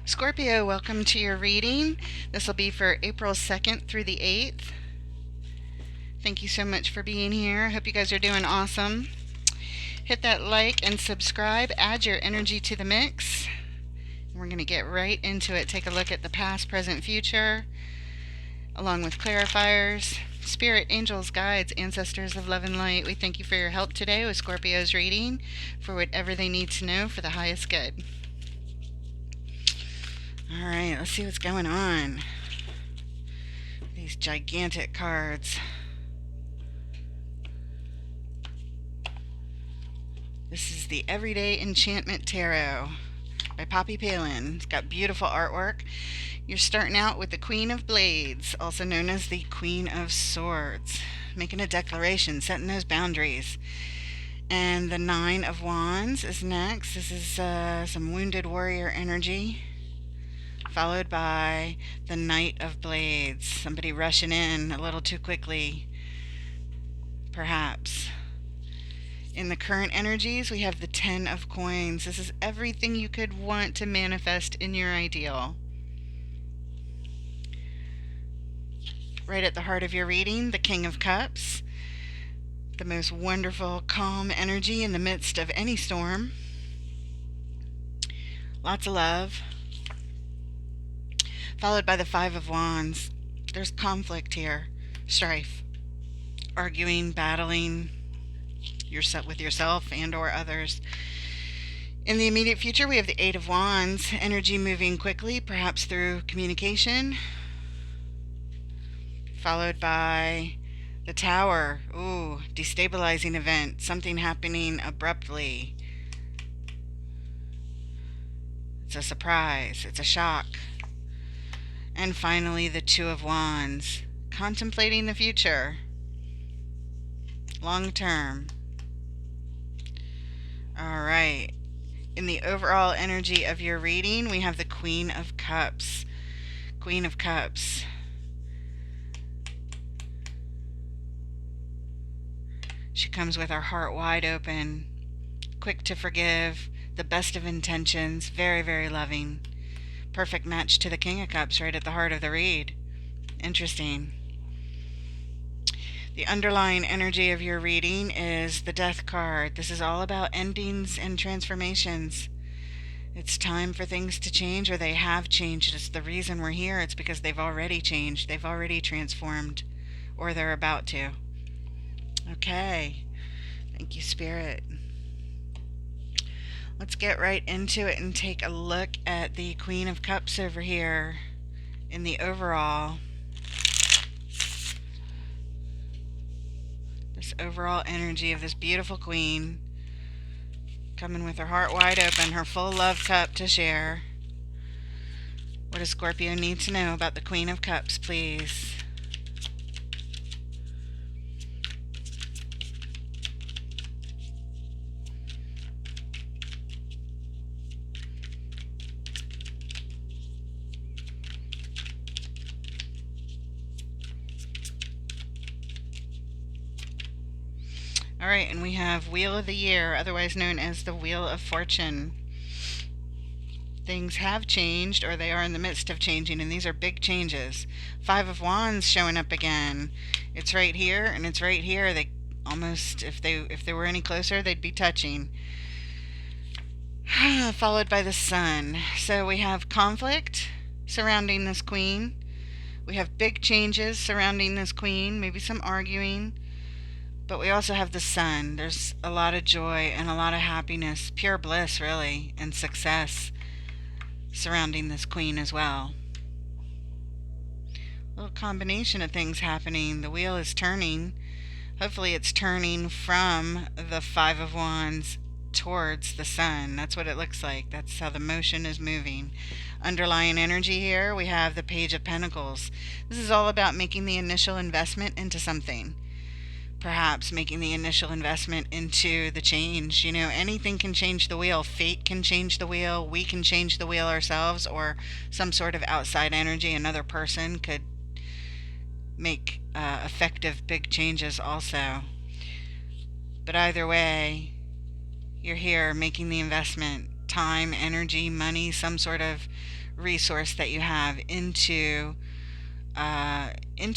Scorpio, welcome to your reading. This will be for April 2nd through the 8th. Thank you so much for being here. I hope you guys are doing awesome. Hit that like and subscribe. Add your energy to the mix. We're going to get right into it. Take a look at the past, present, future, along with clarifiers. Spirit, angels, guides, ancestors of love and light, we thank you for your help today with Scorpio's reading for whatever they need to know for the highest good. All right, let's see what's going on. These gigantic cards. This is the Everyday Enchantment Tarot by Poppy Palin. It's got beautiful artwork. You're starting out with the Queen of Blades, also known as the Queen of Swords. Making a declaration, setting those boundaries. And the Nine of Wands is next. This is some wounded warrior energy. Followed by the Knight of Blades. Somebody rushing in a little too quickly, perhaps. In the current energies, we have the Ten of Coins. This is everything you could want to manifest in your ideal. Right at the heart of your reading, the King of Cups. The most wonderful, calm energy in the midst of any storm. Lots of love. Followed by the Five of Wands. There's conflict here. Strife. Arguing, battling with yourself and or others. In the immediate future, we have the Eight of Wands. Energy moving quickly, perhaps through communication. Followed by the Tower. Ooh, destabilizing event. Something happening abruptly. It's a surprise. It's a shock. And finally, the Two of Wands. Contemplating the future. Long term. All right. In the overall energy of your reading, we have the Queen of Cups. Queen of Cups. She comes with her heart wide open, quick to forgive, the best of intentions, very, very loving. Perfect match to the King of Cups right at the heart of the read. Interesting. The underlying energy of your reading is the Death card. This is all about endings and transformations. It's time for things to change, or they have changed. It's the reason we're here. It's because they've already changed. They've already transformed, or they're about to. Okay. Thank you, Spirit. Let's get right into it and take a look at the Queen of Cups over here in the overall. This overall energy of this beautiful queen coming with her heart wide open, her full love cup to share. What does Scorpio need to know about the Queen of Cups, please? Alright, and we have Wheel of the Year, otherwise known as the Wheel of Fortune. Things have changed, or they are in the midst of changing, and these are big changes. Five of Wands showing up again. It's right here, and it's right here. They almost, if they were any closer, they'd be touching. Followed by the Sun. So we have conflict surrounding this queen. We have big changes surrounding this queen, maybe some arguing. But we also have the Sun. There's a lot of joy and a lot of happiness, pure bliss really, and success surrounding this queen as well. A little combination of things happening. The wheel is turning. Hopefully it's turning from the Five of Wands towards the Sun. That's what it looks like. That's how the motion is moving. Underlying energy here, we have the Page of Pentacles. This is all about making the initial investment into something. Perhaps making the initial investment into the change. You know, anything can change the wheel. Fate can change the wheel. We can change the wheel ourselves, or some sort of outside energy, another person could make effective big changes also. But either way, you're here making the investment. time, energy, money, some sort of resource that you have into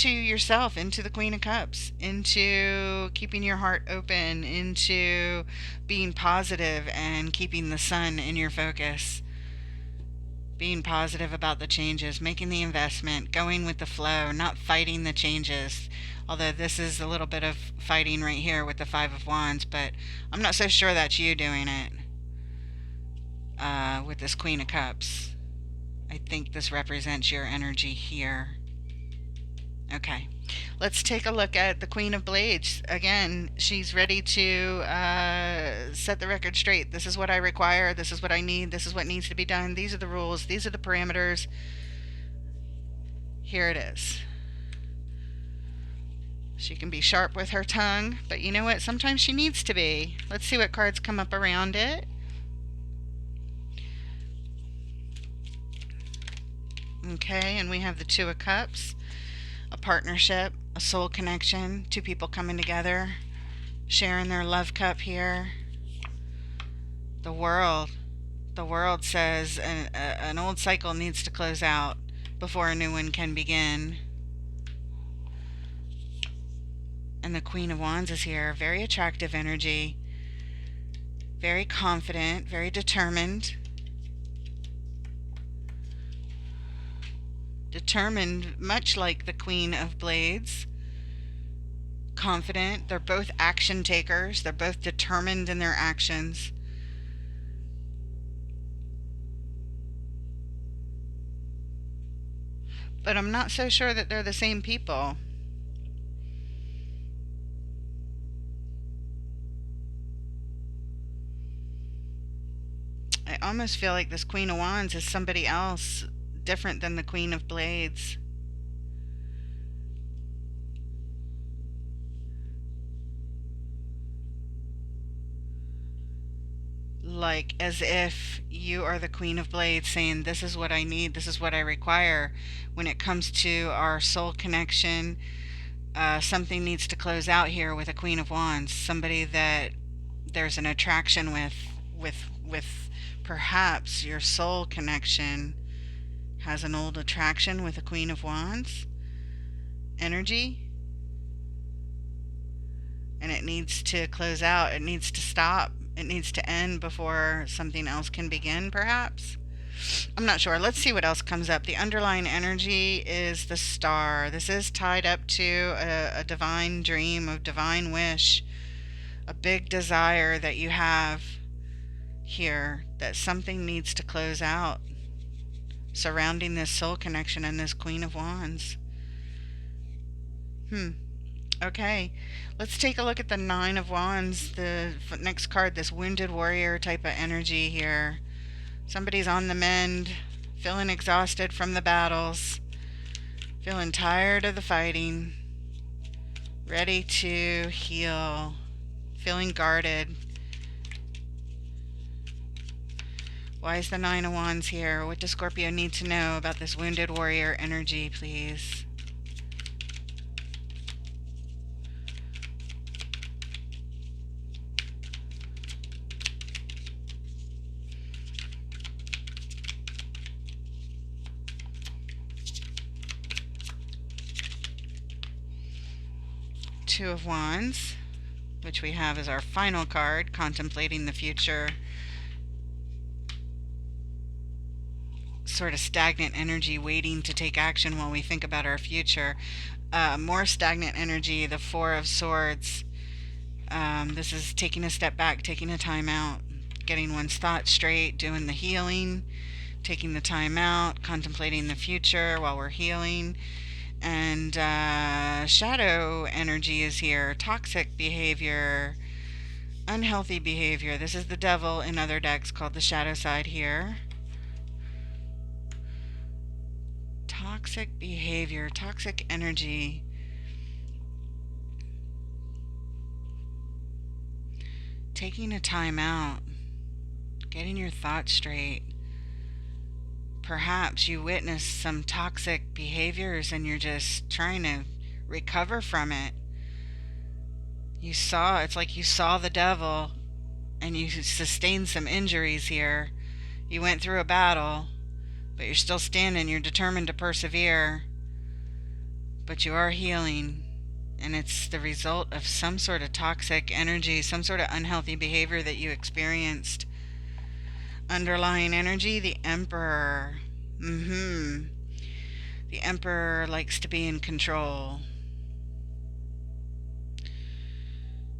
yourself, into the Queen of Cups, into keeping your heart open, into being positive and keeping the sun in your focus, being positive about the changes, making the investment, going with the flow, not fighting the changes. Although this is a little bit of fighting right here with the Five of Wands, but I'm not so sure that's you doing it with this Queen of Cups. I think this represents your energy here. Okay, let's take a look at the Queen of Blades. Again, she's ready to set the record straight. This is what I require. This is what I need. This is what needs to be done. These are the rules. These are the parameters. Here it is. She can be sharp with her tongue, but you know what? Sometimes she needs to be. Let's see what cards come up around it. Okay, and we have the Two of Cups. A partnership, a soul connection, two people coming together, sharing their love cup here. The world. The world says an old cycle needs to close out before a new one can begin. And the Queen of Wands is here. Very attractive energy. Very confident, very determined. Determined, much like the Queen of Blades. Confident. They're both action takers. They're both determined in their actions. But I'm not so sure that they're the same people. I almost feel like this Queen of Wands is somebody else different than the Queen of Blades. Like as if you are the Queen of Blades saying, this is what I need, this is what I require. When it comes to our soul connection, something needs to close out here with a Queen of Wands. Somebody that there's an attraction with perhaps your soul connection has an old attraction with a Queen of Wands energy, and it needs to close out. It needs to stop. It needs to end before something else can begin, perhaps. I'm not sure. Let's see what else comes up. The underlying energy is the Star. This is tied up to a divine dream, a divine wish, a big desire that you have here, that something needs to close out surrounding this soul connection and this Queen of Wands. Okay, let's take a look at the Nine of Wands, the next card, this wounded warrior type of energy here. Somebody's on the mend, feeling exhausted from the battles, feeling tired of the fighting, ready to heal, feeling guarded. Why is the Nine of Wands here? What does Scorpio need to know about this wounded warrior energy, please? Two of Wands, which we have as our final card, contemplating the future. Sort of stagnant energy, waiting to take action while we think about our future. More stagnant energy, the Four of Swords. This is taking a step back, taking a time out, getting one's thoughts straight, doing the healing, taking the time out, contemplating the future while we're healing. And shadow energy is here, toxic behavior, unhealthy behavior. This is the devil in other decks, called the shadow side here. Toxic behavior, toxic energy. Taking a time out, getting your thoughts straight. Perhaps you witnessed some toxic behaviors and you're just trying to recover from it. It's like you saw the devil and you sustained some injuries here. You went through a battle, but you're still standing. You're determined to persevere, but you are healing. And it's the result of some sort of toxic energy, some sort of unhealthy behavior that you experienced. Underlying energy, the Emperor. The Emperor likes to be in control.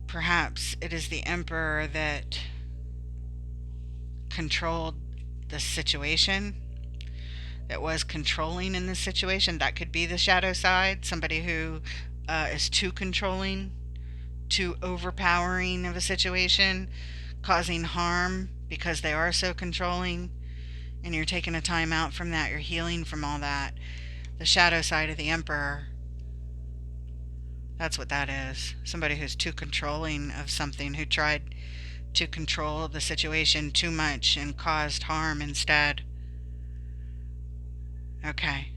Perhaps it is the Emperor that controlled the situation, that was controlling in this situation. That could be the shadow side, somebody who is too controlling, too overpowering of a situation, causing harm because they are so controlling, and you're taking a time out from that. You're healing from all that. The shadow side of the Emperor, that's what that is. Somebody who's too controlling of something, who tried to control the situation too much and caused harm instead. Okay.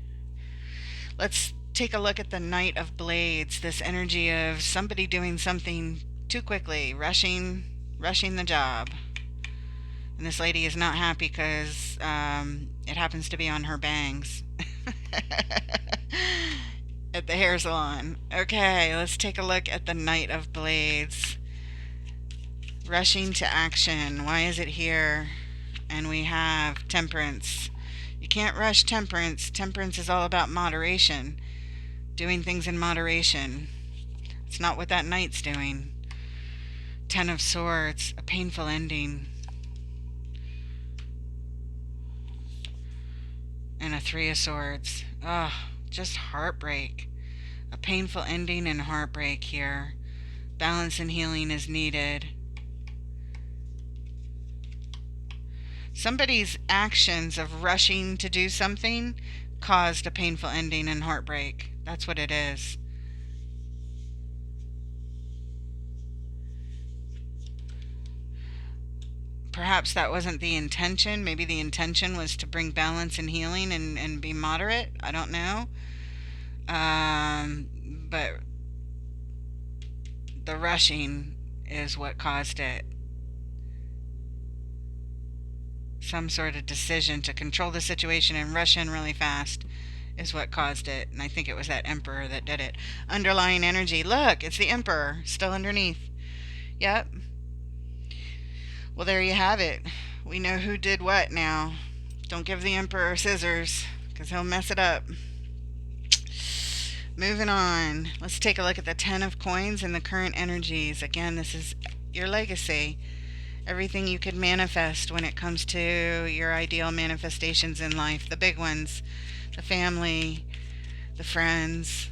Let's take a look at the Knight of Blades, this energy of somebody doing something too quickly, rushing the job. And this lady is not happy because it happens to be on her bangs at the hair salon. Okay, let's take a look at the Knight of Blades. Rushing to action. Why is it here? And we have Temperance. You can't rush Temperance. Temperance is all about moderation. Doing things in moderation. It's not what that Knight's doing. Ten of Swords. A painful ending. And a Three of Swords. Oh, just heartbreak. A painful ending and heartbreak here. Balance and healing is needed. Somebody's actions of rushing to do something caused a painful ending and heartbreak. That's what it is. Perhaps that wasn't the intention. Maybe the intention was to bring balance and healing and be moderate. I don't know. But the rushing is what caused it. Some sort of decision to control the situation and rush in really fast is what caused it. And I think it was that Emperor that did it. Underlying energy. Look, it's the Emperor still underneath. Yep. Well, there you have it. We know who did what now. Don't give the Emperor scissors, because he'll mess it up. Moving on. Let's take a look at the Ten of Coins and the current energies. Again, this is your legacy. Everything you could manifest when it comes to your ideal manifestations in life. The big ones. The family, the friends,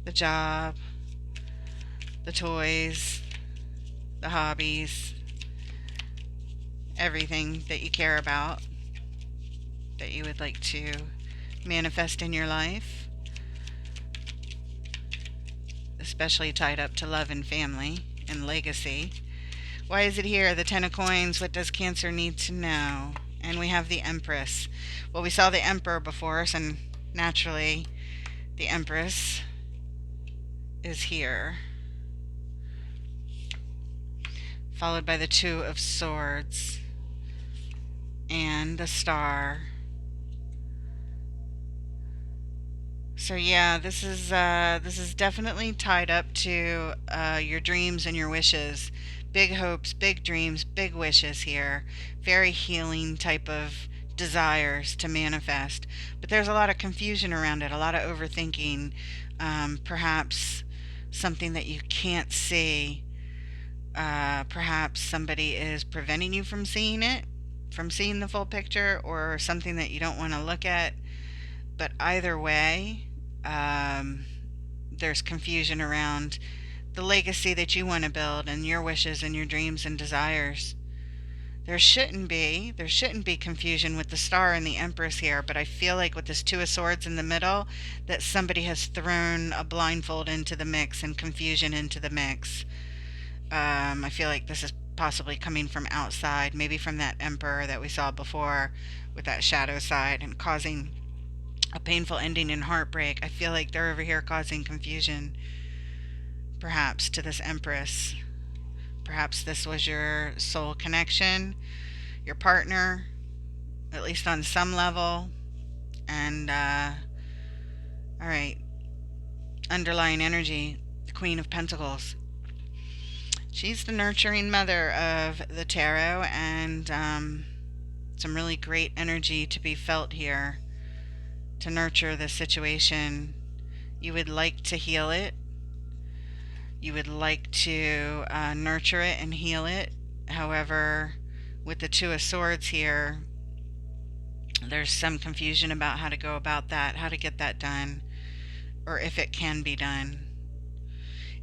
the job, the toys, the hobbies, everything that you care about, that you would like to manifest in your life, especially tied up to love and family and legacy. Why is it here? The Ten of Coins. What does Cancer need to know? And we have the Empress. Well, we saw the Emperor before us, and naturally the Empress is here, followed by the Two of Swords and the Star. So yeah, this is definitely tied up to your dreams and your wishes. Big hopes, big dreams, big wishes here. Very healing type of desires to manifest. But there's a lot of confusion around it, a lot of overthinking. Perhaps something that you can't see. Perhaps somebody is preventing you from seeing it, from seeing the full picture, or something that you don't want to look at. But either way, there's confusion around the legacy that you want to build and your wishes and your dreams and desires. There shouldn't be confusion with the Star and the Empress here, but I feel like with this Two of Swords in the middle, that somebody has thrown a blindfold into the mix and confusion into the mix. I feel like this is possibly coming from outside, maybe from that Emperor that we saw before with that shadow side, and causing a painful ending and heartbreak. I feel like they're over here causing confusion, perhaps to this Empress. Perhaps this was your soul connection, your partner, at least on some level. And, all right, underlying energy, the Queen of Pentacles. She's the nurturing mother of the tarot, and some really great energy to be felt here to nurture the situation. You would like to heal it. You would like to nurture it and heal it. However, with the Two of Swords here, there's some confusion about how to go about that, how to get that done, or if it can be done.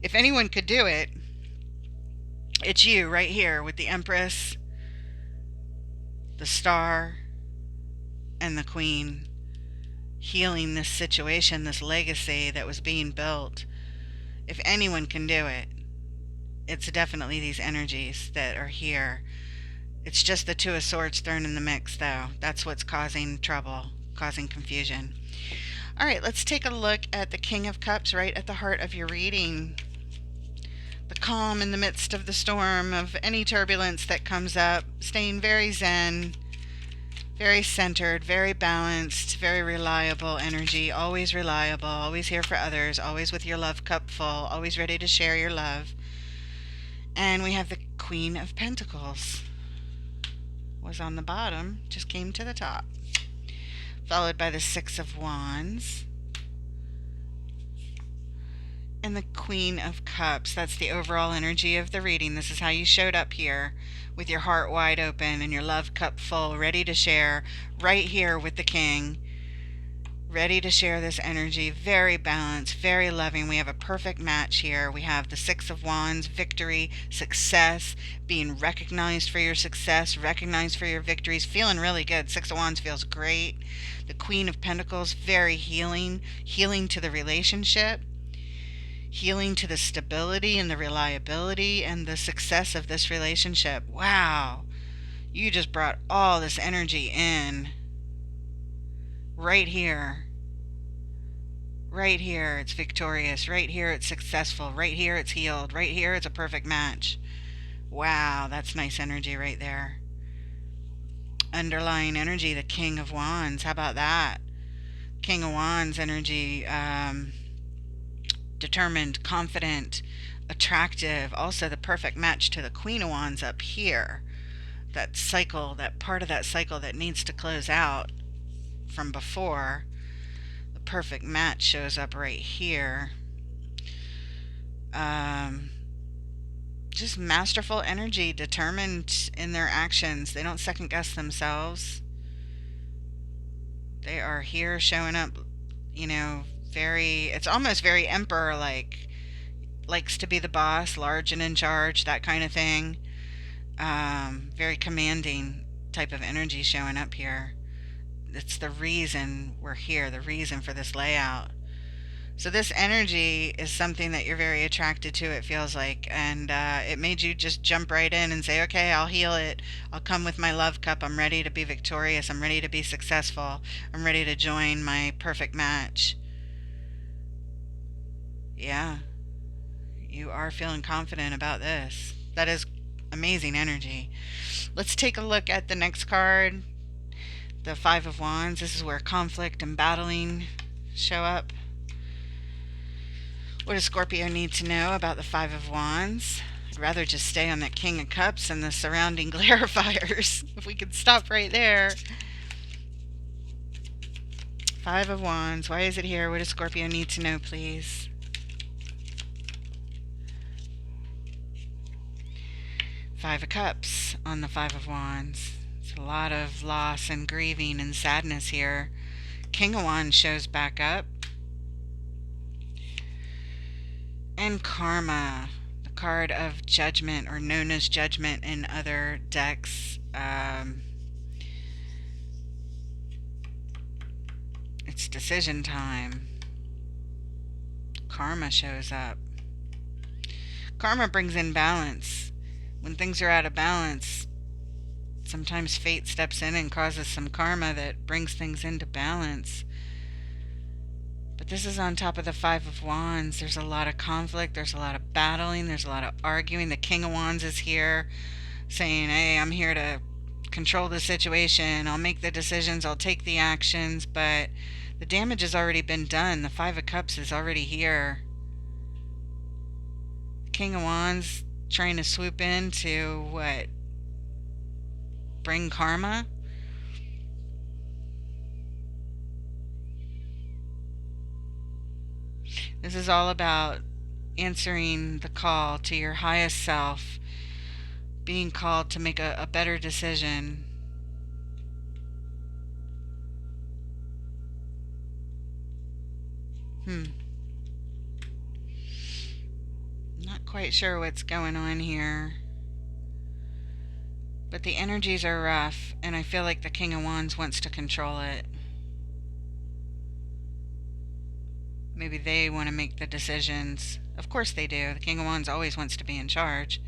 If anyone could do it, it's you right here with the Empress, the Star, and the Queen, healing this situation, this legacy that was being built. If anyone can do it, it's definitely these energies that are here. It's just the Two of Swords thrown in the mix, though. That's what's causing trouble, causing confusion. All right, let's take a look at the King of Cups right at the heart of your reading. The calm in the midst of the storm of any turbulence that comes up, staying very zen, very centered, very balanced, very reliable energy, always reliable, always here for others, always with your love cup full, always ready to share your love. And we have the Queen of Pentacles. Was on the bottom, just came to the top. Followed by the Six of Wands. And the Queen of Cups. That's the overall energy of the reading. This is how you showed up here, with your heart wide open and your love cup full, ready to share right here with the King. Ready to share this energy, very balanced, very loving. We have a perfect match here. We have the Six of Wands, victory, success, being recognized for your success, recognized for your victories, feeling really good. Six of Wands feels great. The Queen of Pentacles, very healing, healing to the relationship, healing to the stability and the reliability and the success of this relationship. Wow, you just brought all this energy in. Right here. Right here, it's victorious. Right here, it's successful. Right here, it's healed. Right here, it's a perfect match. Wow, that's nice energy right there. Underlying energy, the King of Wands. How about that? King of Wands energy, determined, confident, attractive. Also the perfect match to the Queen of Wands up here. That cycle, that part of that cycle that needs to close out from before. The perfect match shows up right here. Just masterful energy, determined in their actions. They don't second guess themselves. They are here showing up, it's almost very emperor like, likes to be the boss, large and in charge, that kind of thing. Very commanding type of energy showing up here. It's the reason we're here, the reason for this layout. So this energy is something that you're very attracted to, it feels like, and it made you just jump right in and say, okay, I'll heal it. I'll come with my love cup. I'm ready to be victorious. I'm ready to be successful. I'm ready to join my perfect match. Yeah, you are feeling confident about this. That is amazing energy. Let's take a look at the next card, the Five of Wands. This is where conflict and battling show up. What does Scorpio need to know about the Five of Wands? I'd rather just stay on that King of Cups and the surrounding clarifiers. If we could stop right there. Five of Wands. Why is it here? What does Scorpio need to know, please? Five of Cups on the Five of Wands. It's a lot of loss and grieving and sadness here. King of Wands shows back up. And Karma, the card of judgment, or known as judgment in other decks. It's decision time. Karma shows up. Karma brings in balance. When things are out of balance, sometimes fate steps in and causes some karma that brings things into balance. But this is on top of the Five of Wands. There's a lot of conflict. There's a lot of battling. There's a lot of arguing. The King of Wands is here saying, hey, I'm here to control the situation, I'll make the decisions, I'll take the actions, but the damage has already been done. The Five of Cups is already here. The King of Wands trying to swoop in to what? Bring karma? This is all about answering the call to your highest self, being called to make a better decision. Not quite sure what's going on here. But the energies are rough, and I feel like the King of Wands wants to control it. Maybe they want to make the decisions. Of course they do. The King of Wands always wants to be in charge,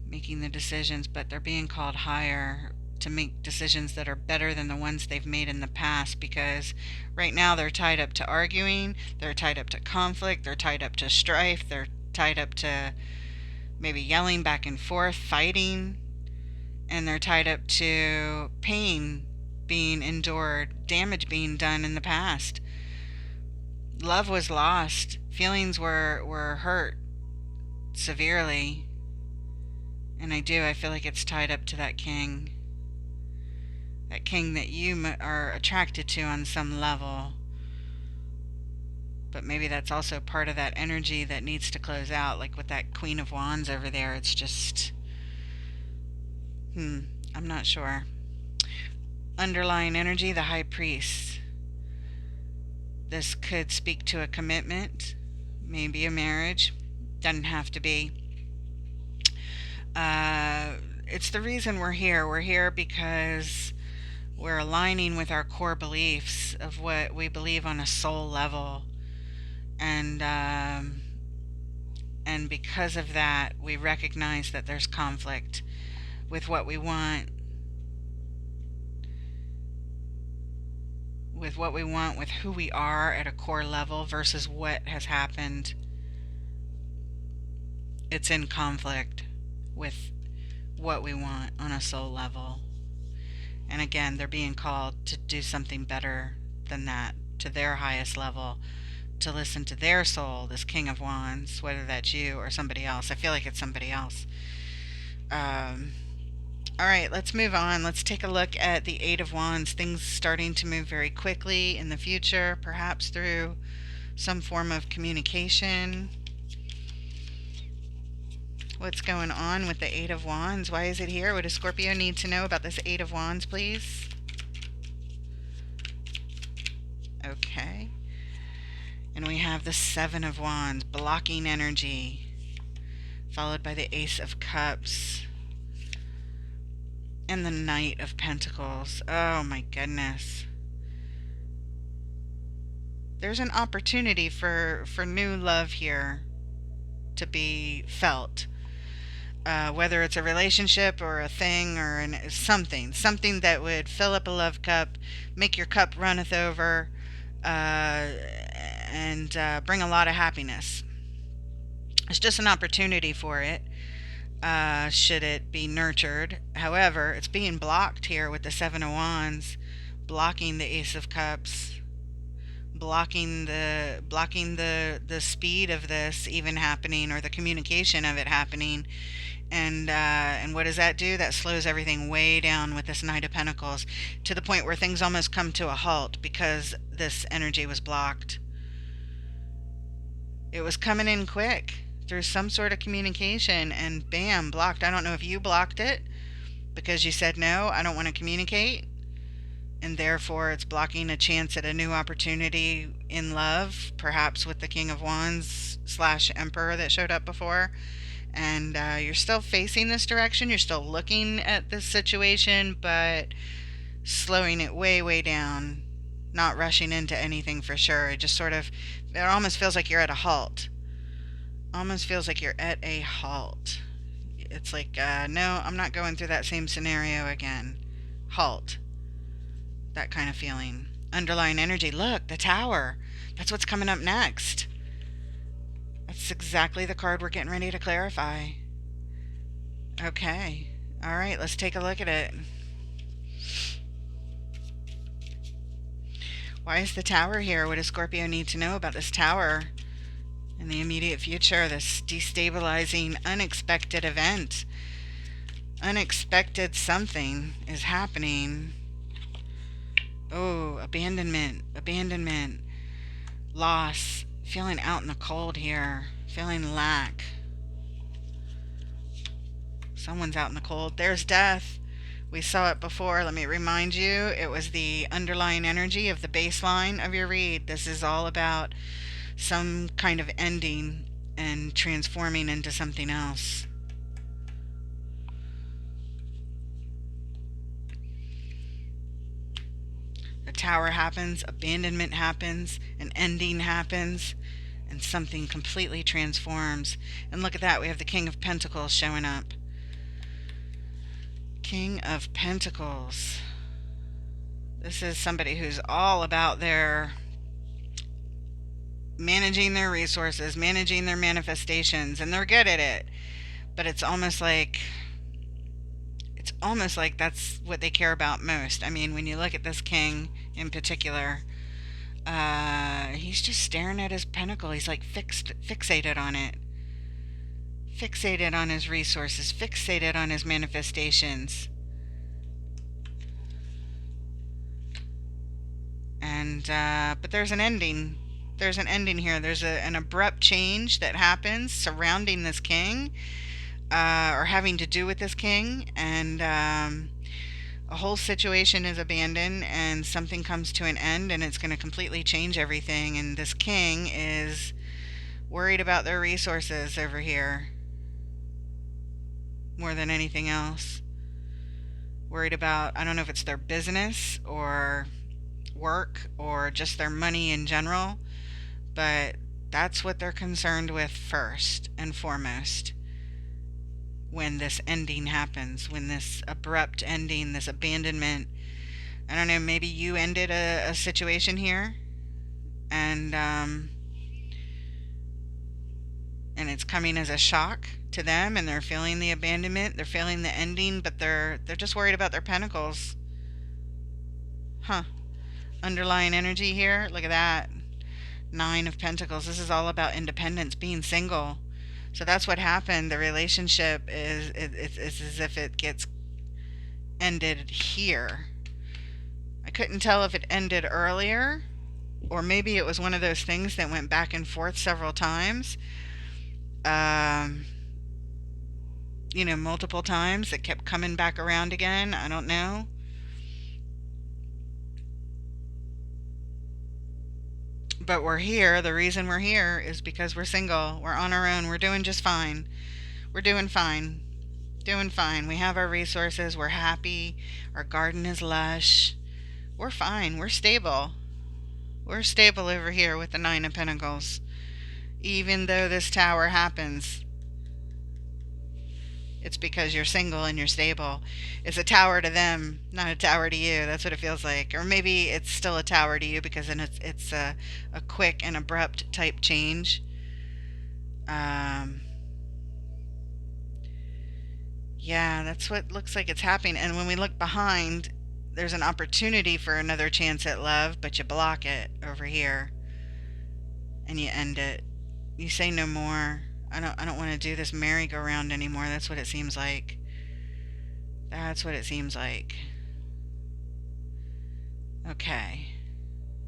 making the decisions, but they're being called higher to make decisions that are better than the ones they've made in the past, because right now they're tied up to arguing, they're tied up to conflict, they're tied up to strife, they're tied up to maybe yelling back and forth, fighting, and they're tied up to pain being endured, damage being done in the past. Love was lost, feelings were hurt severely, and I feel like it's tied up to that king. That king that you are attracted to on some level. But maybe that's also part of that energy that needs to close out, like with that Queen of Wands over there. It's just, I'm not sure. Underlying energy, the High Priest. This could speak to a commitment, maybe a marriage. Doesn't have to be. It's the reason we're here. We're here because we're aligning with our core beliefs of what we believe on a soul level. And because of that, we recognize that there's conflict with what we want, with who we are at a core level versus what has happened. It's in conflict with what we want on a soul level. And again, they're being called to do something better than that, to their highest level, to listen to their soul, this King of Wands, whether that's you or somebody else. I feel like it's somebody else. All right, let's move on. Let's take a look at the Eight of Wands. Things starting to move very quickly in the future, perhaps through some form of communication. What's going on with the Eight of Wands? Why is it here? What does Scorpio need to know about this Eight of Wands, please? Okay. And we have the Seven of Wands, blocking energy, followed by the Ace of Cups and the Knight of Pentacles. Oh my goodness. There's an opportunity for new love here to be felt. Whether it's a relationship or a thing or something that would fill up a love cup, make your cup runneth over, and bring a lot of happiness. It's just an opportunity for it, should it be nurtured. However, it's being blocked here with the Seven of Wands, blocking the Ace of Cups, blocking the speed of this even happening, or the communication of it happening. And what does that do? That slows everything way down with this Knight of Pentacles, to the point where things almost come to a halt because this energy was blocked. It was coming in quick through some sort of communication, and bam, blocked. I don't know if you blocked it because you said, no, I don't want to communicate, and therefore it's blocking a chance at a new opportunity in love, perhaps with the King of Wands / Emperor that showed up before. And you're still facing this direction, you're still looking at this situation, but slowing it way, way down, not rushing into anything for sure. It just it almost feels like you're at a halt. Almost feels like you're at a halt. It's like, no, I'm not going through that same scenario again. Halt. That kind of feeling. Underlying energy. Look, the Tower. That's what's coming up next. That's exactly the card we're getting ready to clarify. Okay. All right, let's take a look at it. Why is the Tower here? What does Scorpio need to know about this Tower in the immediate future? This destabilizing, unexpected event. Unexpected something is happening. Oh, abandonment, abandonment, loss, feeling out in the cold here, feeling lack. Someone's out in the cold. There's death. We saw it before. Let me remind you, it was the underlying energy of the baseline of your read. This is all about some kind of ending and transforming into something else. A tower happens, abandonment happens, an ending happens, and something completely transforms. And look at that, we have the King of Pentacles showing up. King of Pentacles. This is somebody who's all about their managing their resources, managing their manifestations, and they're good at it. But it's almost like that's what they care about most. I mean, when you look at this king in particular, he's just staring at his pentacle. He's like fixated on it. Fixated on his resources, fixated on his manifestations. And but there's an ending. There's an ending here. There's an abrupt change that happens surrounding this king, or having to do with this king, and a whole situation is abandoned, and something comes to an end, and it's going to completely change everything. And this king is worried about their resources over here more than anything else. Worried about, I don't know if it's their business or work or just their money in general, but that's what they're concerned with first and foremost when this ending happens, when this abrupt ending, this abandonment. I don't know, maybe you ended a situation here, and it's coming as a shock to them, and they're feeling the abandonment, they're feeling the ending, but they're just worried about their pentacles. Huh. Underlying energy here, look at that. 9 of Pentacles. This is all about independence, being single. So that's what happened. The relationship it's as if it gets ended here. I couldn't tell if it ended earlier, or maybe it was one of those things that went back and forth several times. Multiple times. It kept coming back around again. I don't know. But we're here. The reason we're here is because we're single. We're on our own. We're doing just fine. We're doing fine. Doing fine. We have our resources. We're happy. Our garden is lush. We're fine. We're stable. We're stable over here with the 9 of Pentacles. Even though this tower happens, it's because you're single and you're stable. It's a tower to them, not a tower to you. That's what it feels like. Or maybe it's still a tower to you because then it's a quick and abrupt type change. Yeah, that's what looks like it's happening. And when we look behind, there's an opportunity for another chance at love, but you block it over here. And you end it. You say no more. I don't want to do this merry-go-round anymore. That's what it seems like. That's what it seems like. Okay.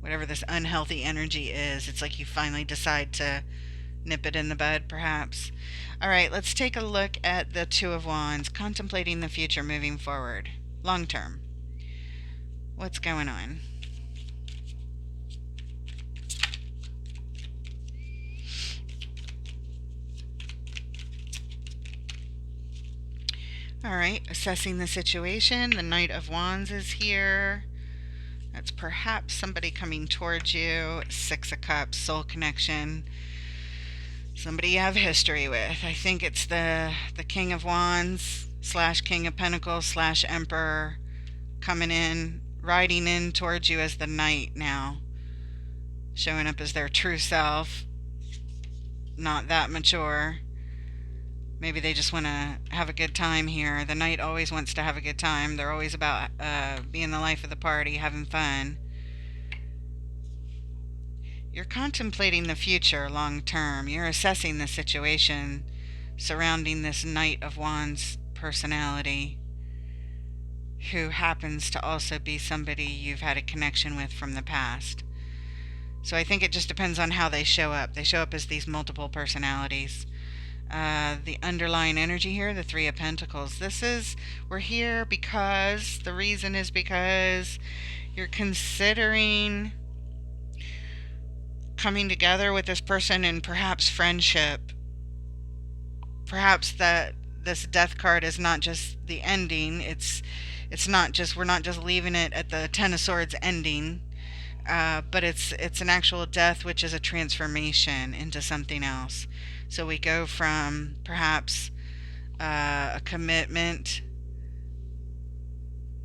Whatever this unhealthy energy is, it's like you finally decide to nip it in the bud, perhaps. All right, let's take a look at the 2 of Wands, contemplating the future moving forward, long term. What's going on? All right, assessing the situation. The Knight of Wands is here. That's perhaps somebody coming towards you. 6 of Cups, soul connection. Somebody you have history with. I think it's the King of Wands / King of Pentacles / Emperor coming in, riding in towards you as the Knight now. Showing up as their true self. Not that mature. Maybe they just want to have a good time here. The knight always wants to have a good time. They're always about being the life of the party, having fun. You're contemplating the future long term. You're assessing the situation surrounding this Knight of Wands personality, who happens to also be somebody you've had a connection with from the past. So I think it just depends on how they show up. They show up as these multiple personalities. The underlying energy here, the Three of Pentacles. We're here because, the reason is because you're considering coming together with this person and perhaps friendship. Perhaps that this death card is not just the ending. It's not just, we're not just leaving it at the Ten of Swords ending, but it's an actual death, which is a transformation into something else. So we go from perhaps a commitment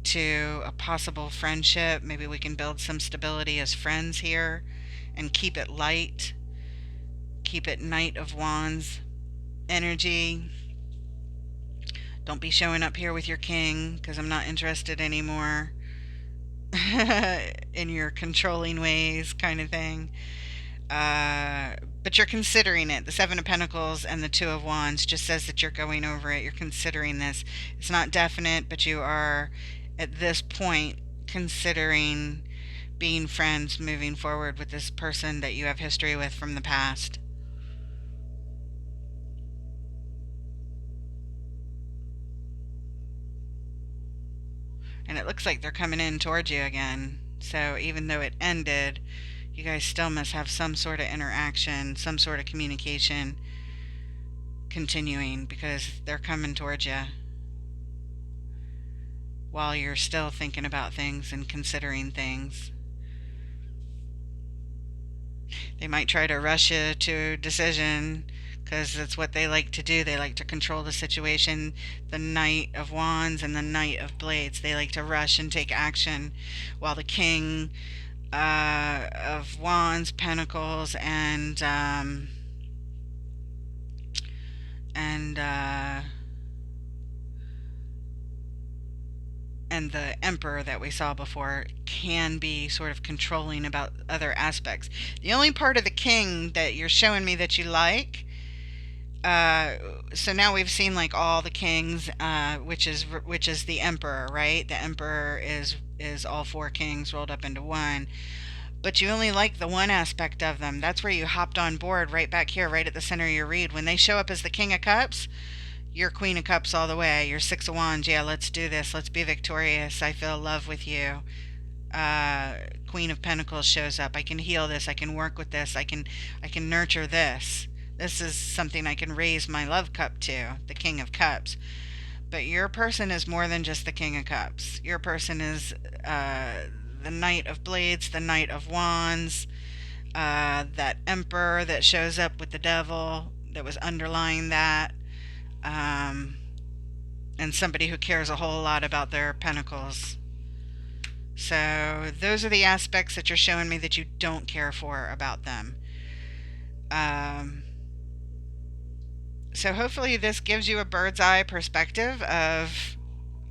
to a possible friendship. Maybe we can build some stability as friends here and keep it light, keep it Knight of Wands energy. Don't be showing up here with your king, because I'm not interested anymore in your controlling ways, kind of thing. But you're considering it. The Seven of Pentacles and the Two of Wands just says that you're going over it. You're considering this. It's not definite, but you are, at this point, considering being friends moving forward with this person that you have history with from the past. And it looks like they're coming in towards you again. So even though it ended, you guys still must have some sort of interaction, some sort of communication continuing, because they're coming towards you while you're still thinking about things and considering things. They might try to rush you to a decision, because that's what they like to do. They like to control the situation. The Knight of Wands and the Knight of Blades, they like to rush and take action, while the King of Wands, Pentacles, and and the Emperor that we saw before can be sort of controlling about other aspects. The only part of the King that you're showing me that you like, uh, so now we've seen like all the kings, which is the Emperor, right? The Emperor is all four kings rolled up into one. But you only like the one aspect of them. That's where you hopped on board, right back here, right at the center of your read. When they show up as the King of Cups, you're Queen of Cups all the way. You're Six of Wands. Yeah, let's do this. Let's be victorious. I feel love with you. Queen of Pentacles shows up. I can heal this. I can work with this. I can nurture this. This is something I can raise my love cup to, the King of Cups. But your person is more than just the King of Cups. Your person is the Knight of Blades, the Knight of Wands, that Emperor that shows up with the Devil that was underlying that, um, and somebody who cares a whole lot about their pentacles. So those are the aspects that you're showing me that you don't care for about them. So hopefully this gives you a bird's eye perspective of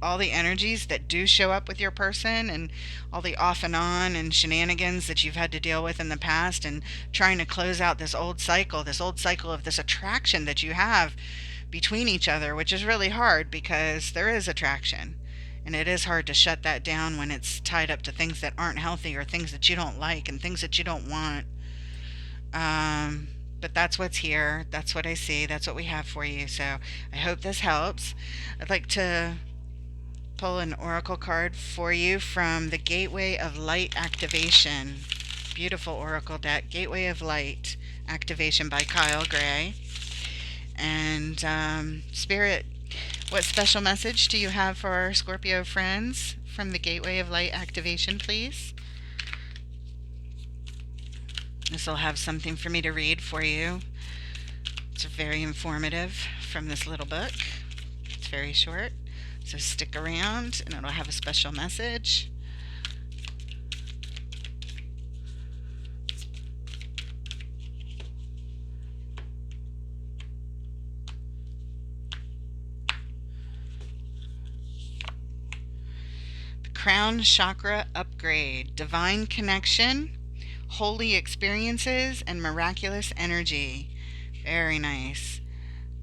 all the energies that do show up with your person, and all the off and on and shenanigans that you've had to deal with in the past, and trying to close out this old cycle of this attraction that you have between each other, which is really hard because there is attraction. And it is hard to shut that down when it's tied up to things that aren't healthy, or things that you don't like and things that you don't want. But that's what's here. That's what I see. That's what we have for you. So I hope this helps. I'd like to pull an oracle card for you from the Gateway of Light Activation. Beautiful oracle deck. Gateway of Light Activation by Kyle Gray. And Spirit, what special message do you have for our Scorpio friends from the Gateway of Light Activation, please? This will have something for me to read for you. It's very informative from this little book. It's very short, so stick around and it'll have a special message. Crown chakra upgrade, divine connection, holy experiences, and miraculous energy. Very nice.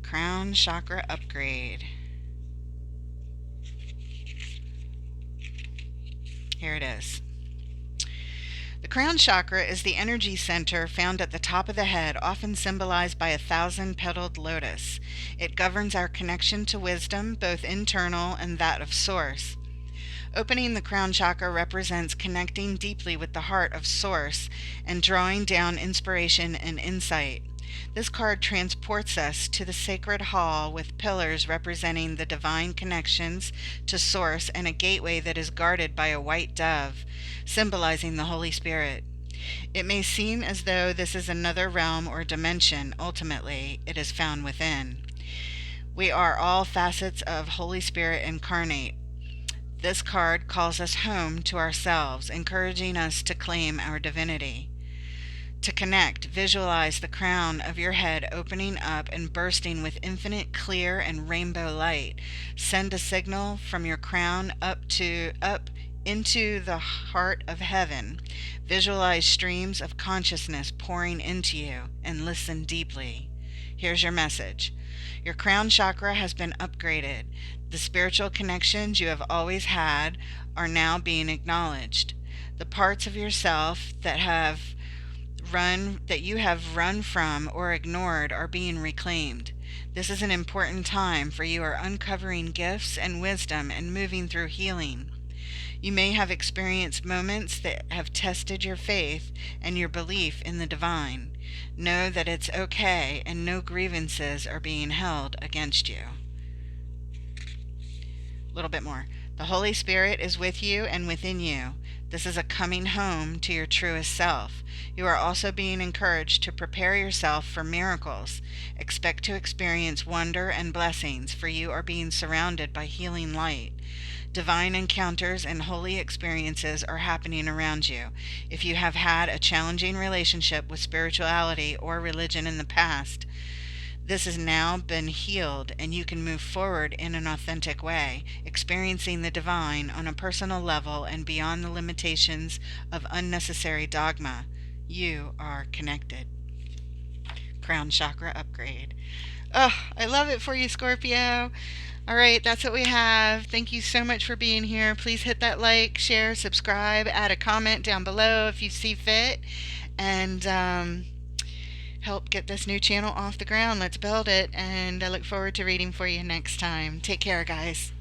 Crown chakra upgrade. Here it is. The crown chakra is the energy center found at the top of the head, often symbolized by a 1,000-petaled lotus. It governs our connection to wisdom, both internal and that of Source. Opening the crown chakra represents connecting deeply with the heart of Source and drawing down inspiration and insight. This card transports us to the sacred hall with pillars representing the divine connections to Source and a gateway that is guarded by a white dove, symbolizing the Holy Spirit. It may seem as though this is another realm or dimension. Ultimately, it is found within. We are all facets of Holy Spirit incarnate. This card calls us home to ourselves, encouraging us to claim our divinity. To connect, visualize the crown of your head opening up and bursting with infinite clear and rainbow light. Send a signal from your crown up into the heart of heaven. Visualize streams of consciousness pouring into you and listen deeply. Here's your message. Your crown chakra has been upgraded. The spiritual connections you have always had are now being acknowledged. The parts of yourself that you have run from or ignored are being reclaimed. This is an important time, for you are uncovering gifts and wisdom and moving through healing. You may have experienced moments that have tested your faith and your belief in the divine. Know that it's okay and no grievances are being held against you. A little bit more. The Holy Spirit is with you and within you. This is a coming home to your truest self. You are also being encouraged to prepare yourself for miracles. Expect to experience wonder and blessings, for you are being surrounded by healing light. Divine encounters and holy experiences are happening around you. If you have had a challenging relationship with spirituality or religion in the past, this has now been healed, and you can move forward in an authentic way, experiencing the divine on a personal level and beyond the limitations of unnecessary dogma. You are connected. Crown chakra upgrade. Oh, I love it for you, Scorpio. All right, that's what we have. Thank you so much for being here. Please hit that like, share, subscribe, add a comment down below if you see fit, and help get this new channel off the ground. Let's build it, and I look forward to reading for you next time. Take care, guys.